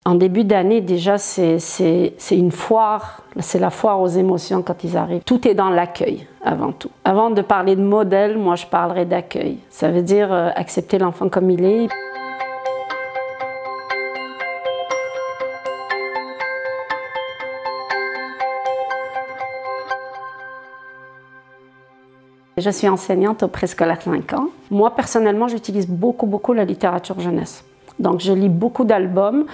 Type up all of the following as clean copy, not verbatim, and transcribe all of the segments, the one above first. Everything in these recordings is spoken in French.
En début d'année, déjà, c'est une foire, c'est la foire aux émotions quand ils arrivent. Tout est dans l'accueil, avant tout. Avant de parler de modèle, moi, je parlerai d'accueil. Ça veut dire accepter l'enfant comme il est. Je suis enseignante au préscolaire 5 ans. Moi, personnellement, j'utilise beaucoup la littérature jeunesse. Donc, je lis beaucoup d'albums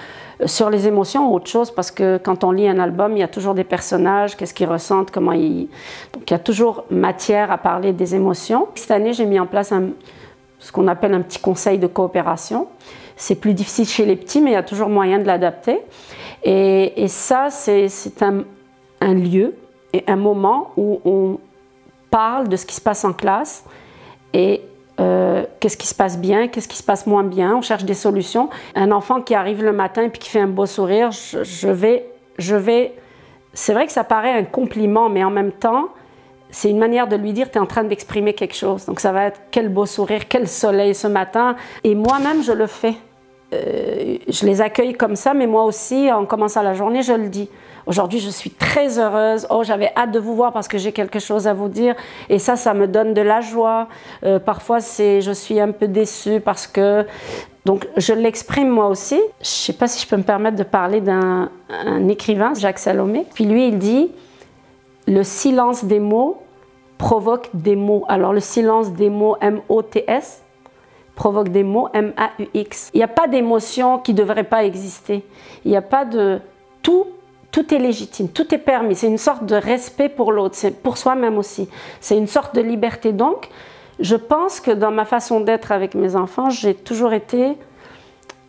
sur les émotions ou autre chose, parce que quand on lit un album, il y a toujours des personnages, qu'est-ce qu'ils ressentent, comment ils... Donc, il y a toujours matière à parler des émotions. Cette année, j'ai mis en place ce qu'on appelle un petit conseil de coopération. C'est plus difficile chez les petits, mais il y a toujours moyen de l'adapter. Et ça, c'est un lieu et un moment où on parle de ce qui se passe en classe et qu'est-ce qui se passe bien, qu'est-ce qui se passe moins bien, on cherche des solutions. Un enfant qui arrive le matin et qui fait un beau sourire, je vais... C'est vrai que ça paraît un compliment, mais en même temps, c'est une manière de lui dire tu es en train d'exprimer quelque chose. Donc ça va être quel beau sourire, quel soleil ce matin. Et moi-même, je le fais. Je les accueille comme ça, mais moi aussi, en commençant la journée, je le dis. Aujourd'hui, je suis très heureuse. Oh, j'avais hâte de vous voir parce que j'ai quelque chose à vous dire. Et ça me donne de la joie. Parfois, je suis un peu déçue parce que... Donc, je l'exprime moi aussi. Je ne sais pas si je peux me permettre de parler d'un écrivain, Jacques Salomé. Puis lui, il dit « Le silence des mots provoque des mots ». Alors, le silence des mots, M-O-T-S, provoque des mots, M-A-U-X. Il n'y a pas d'émotion qui ne devrait pas exister. Il n'y a pas de... Tout est légitime, tout est permis. C'est une sorte de respect pour l'autre, c'est pour soi-même aussi. C'est une sorte de liberté. Donc, je pense que dans ma façon d'être avec mes enfants, j'ai toujours été,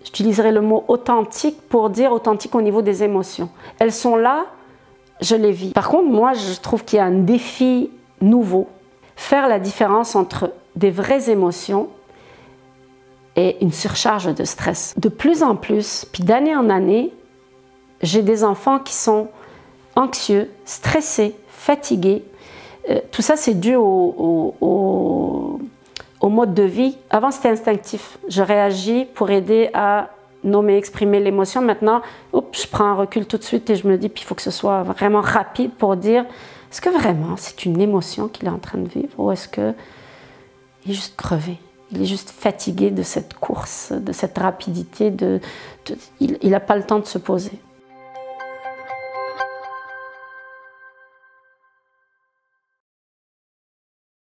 j'utiliserai le mot authentique pour dire authentique au niveau des émotions. Elles sont là, je les vis. Par contre, moi, je trouve qu'il y a un défi nouveau. Faire la différence entre des vraies émotions et une surcharge de stress. De plus en plus, puis d'année en année, j'ai des enfants qui sont anxieux, stressés, fatigués. Tout ça, c'est dû au mode de vie. Avant, c'était instinctif. Je réagis pour aider à nommer, exprimer l'émotion. Maintenant, je prends un recul tout de suite et je me dis, puis il faut que ce soit vraiment rapide pour dire, est-ce que vraiment c'est une émotion qu'il est en train de vivre ou est-ce qu'il est juste crevé? Il est juste fatigué de cette course, de cette rapidité. Il n'a pas le temps de se poser.